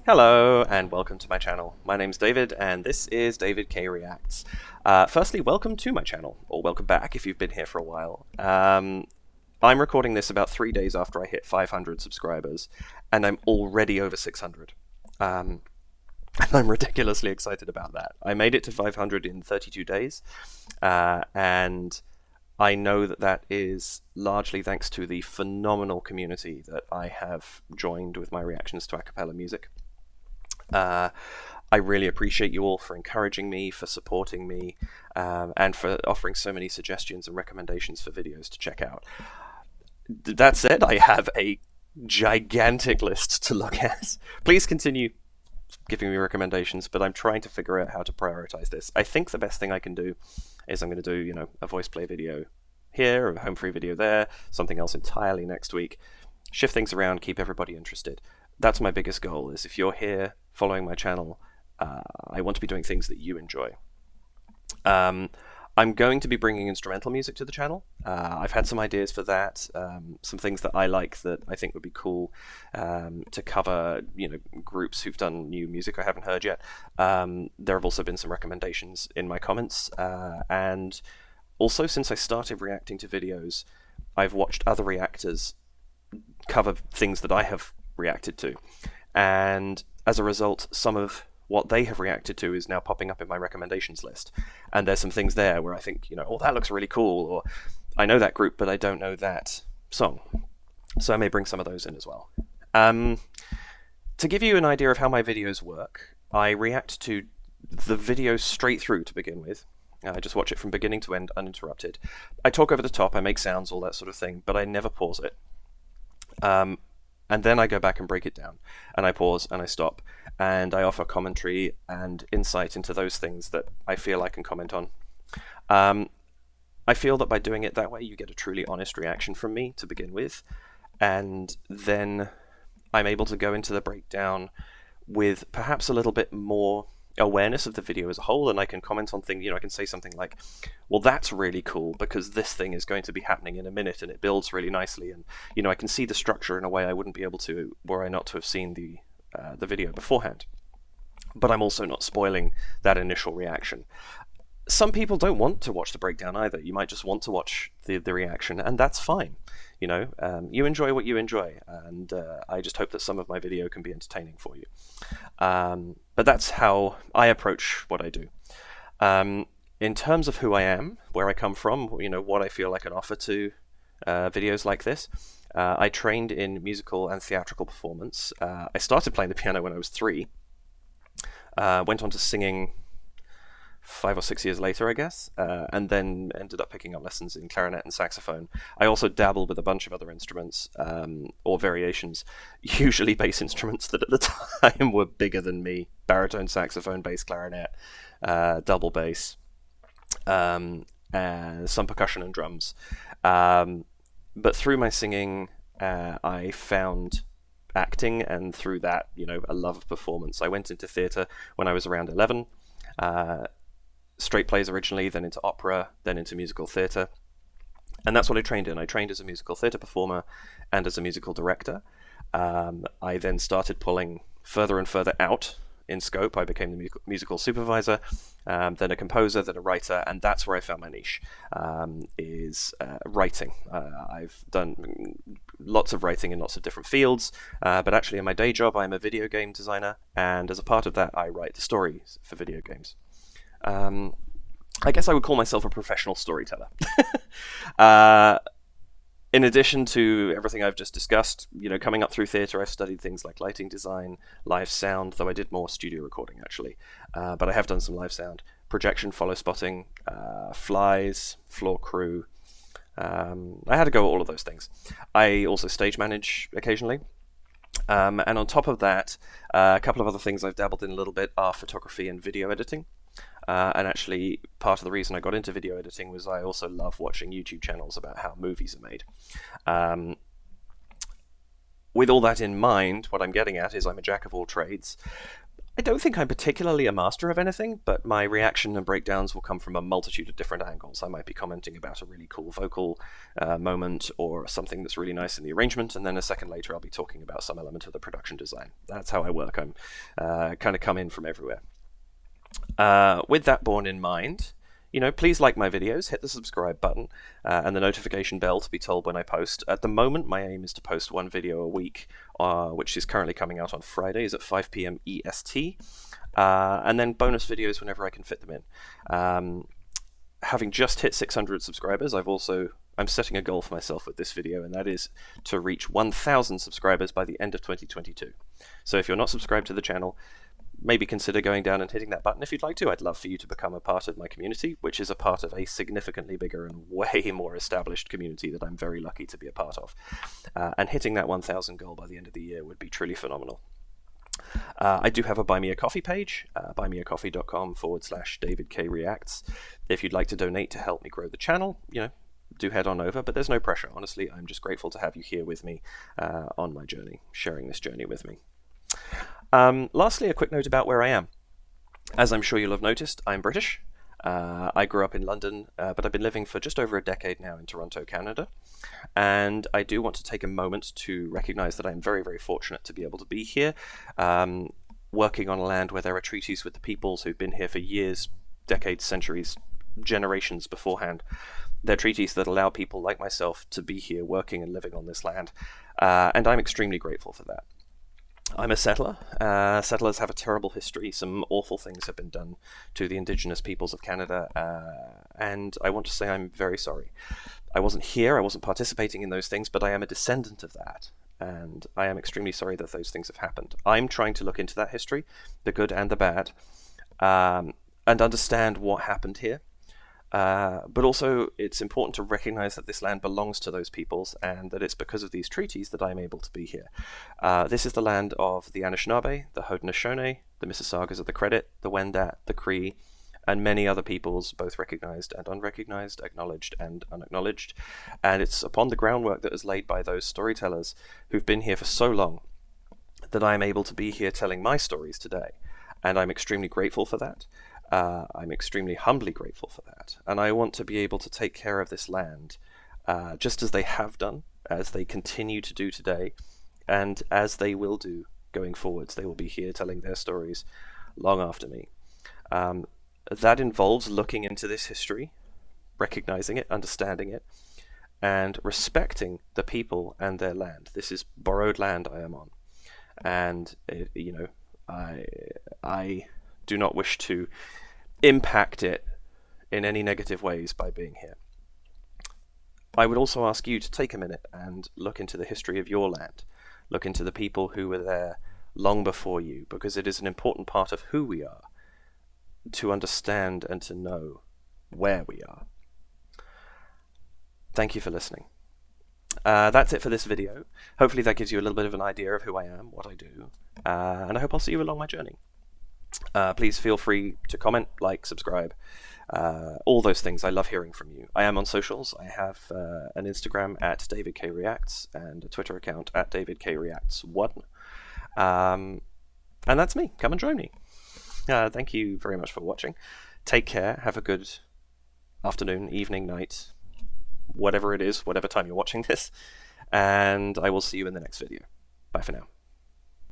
Hello and welcome to my channel. My name's David and this is David K Reacts. Firstly, welcome to my channel, or welcome back if you've been here for a while. I'm recording this about 3 days after I hit 500 subscribers, and I'm already over 600. And I'm ridiculously excited about that. I made it to 500 in 32 days, and I know that that is largely thanks to the phenomenal community that I have joined with my reactions to a cappella music. I really appreciate you all for encouraging me, for supporting me, and for offering so many suggestions and recommendations for videos to check out. That said, I have a gigantic list to look at. Please continue giving me recommendations, but I'm trying to figure out how to prioritize this. I think the best thing I can do is I'm going to do, a voice play video here, a home free video there, something else entirely next week. Shift things around, keep everybody interested. That's my biggest goal, is if you're here following my channel, I want to be doing things that you enjoy. I'm going to be bringing instrumental music to the channel. I've had some ideas for that, some things that I like that I think would be cool to cover, groups who've done new music I haven't heard yet. There have also been some recommendations in my comments, and also since I started reacting to videos, I've watched other reactors cover things that I have reacted to, and as a result, some of what they have reacted to is now popping up in my recommendations list, and there's some things there where I think, oh, that looks really cool, or I know that group but I don't know that song, so I may bring some of those in as well. To give you an idea of how my videos work, I react to the video straight through to begin with. I just watch it from beginning to end uninterrupted. I talk over the top, I make sounds, all that sort of thing, but I never pause it. And then I go back and break it down, and I pause and I stop, and I offer commentary and insight into those things that I feel I can comment on. I feel that by doing it that way, you get a truly honest reaction from me to begin with, and then I'm able to go into the breakdown with perhaps a little bit more awareness of the video as a whole, and I can comment on things, I can say something like, well, that's really cool because this thing is going to be happening in a minute and it builds really nicely, and I can see the structure in a way I wouldn't be able to were I not to have seen the video beforehand. But I'm also not spoiling that initial reaction. Some people don't want to watch the breakdown either. You might just want to watch the reaction, and that's fine. You enjoy what you enjoy, and I just hope that some of my video can be entertaining for you. But that's how I approach what I do. In terms of who I am, where I come from, what I feel I can offer to videos like this, I trained in musical and theatrical performance. I started playing the piano when I was 3, went on to singing 5 or 6 years later, I guess, and then ended up picking up lessons in clarinet and saxophone. I also dabbled with a bunch of other instruments, or variations, usually bass instruments that at the time were bigger than me: baritone, saxophone, bass, clarinet, double bass, some percussion and drums. But through my singing, I found acting, and through that, a love of performance. I went into theatre when I was around 11. Straight plays originally, then into opera, then into musical theatre. And that's what I trained in. I trained as a musical theatre performer and as a musical director. I then started pulling further and further out in scope. I became the musical supervisor, then a composer, then a writer, and that's where I found my niche, is writing. I've done lots of writing in lots of different fields, but actually in my day job I'm a video game designer, and as a part of that I write the stories for video games. I guess I would call myself a professional storyteller. In addition to everything I've just discussed, coming up through theatre, I've studied things like lighting design, live sound, though I did more studio recording actually, but I have done some live sound, projection, follow spotting, flies, floor crew. I had to go at all of those things. I also stage manage occasionally. And on top of that, a couple of other things I've dabbled in a little bit are photography and video editing. And actually, part of the reason I got into video editing was I also love watching YouTube channels about how movies are made. With all that in mind, what I'm getting at is I'm a jack of all trades. I don't think I'm particularly a master of anything, but my reaction and breakdowns will come from a multitude of different angles. I might be commenting about a really cool vocal moment or something that's really nice in the arrangement, and then a second later I'll be talking about some element of the production design. That's how I work. I'm kind of come in from everywhere. With that borne in mind, please like my videos, hit the subscribe button, and the notification bell to be told when I post. At the moment, my aim is to post one video a week, which is currently coming out on Fridays at 5 p.m. EST, and then bonus videos whenever I can fit them in. Having just hit 600 subscribers, I'm setting a goal for myself with this video, and that is to reach 1,000 subscribers by the end of 2022. So if you're not subscribed to the channel, maybe consider going down and hitting that button if you'd like to. I'd love for you to become a part of my community, which is a part of a significantly bigger and way more established community that I'm very lucky to be a part of. And hitting that 1,000 goal by the end of the year would be truly phenomenal. I do have a Buy Me a Coffee page, buymeacoffee.com/DavidKReacts. If you'd like to donate to help me grow the channel, do head on over, but there's no pressure. Honestly, I'm just grateful to have you here with me on my journey, sharing this journey with me. Lastly, a quick note about where I am. As I'm sure you'll have noticed, I'm British. I grew up in London, but I've been living for just over a decade now in Toronto, Canada. And I do want to take a moment to recognize that I'm very, very fortunate to be able to be here, working on a land where there are treaties with the peoples who've been here for years, decades, centuries, generations beforehand. They're treaties that allow people like myself to be here working and living on this land, and I'm extremely grateful for that. I'm a settler. Settlers have a terrible history. Some awful things have been done to the Indigenous peoples of Canada, and I want to say I'm very sorry. I wasn't here, I wasn't participating in those things, but I am a descendant of that, and I am extremely sorry that those things have happened. I'm trying to look into that history, the good and the bad, and understand what happened here. But also, it's important to recognize that this land belongs to those peoples, and that it's because of these treaties that I'm able to be here. This is the land of the Anishinaabe, the Haudenosaunee, the Mississaugas of the Credit, the Wendat, the Cree, and many other peoples, both recognized and unrecognized, acknowledged and unacknowledged. And it's upon the groundwork that is laid by those storytellers who've been here for so long that I'm able to be here telling my stories today. And I'm extremely grateful for that. I'm extremely humbly grateful for that, and I want to be able to take care of this land just as they have done, as they continue to do today, and as they will do going forwards. They will be here telling their stories long after me. That involves looking into this history, recognizing it, understanding it, and respecting the people and their land. This is borrowed land I am on, and I do not wish to impact it in any negative ways by being here. I would also ask you to take a minute and look into the history of your land. Look into the people who were there long before you, because it is an important part of who we are to understand and to know where we are. Thank you for listening. That's it for this video. Hopefully that gives you a little bit of an idea of who I am, what I do, and I hope I'll see you along my journey. Please feel free to comment, like, subscribe, all those things. I love hearing from you. I am on socials. I have an Instagram at DavidKReacts and a Twitter account at DavidKReacts1. And that's me. Come and join me. Thank you very much for watching. Take care. Have a good afternoon, evening, night, whatever it is, whatever time you're watching this. And I will see you in the next video. Bye for now.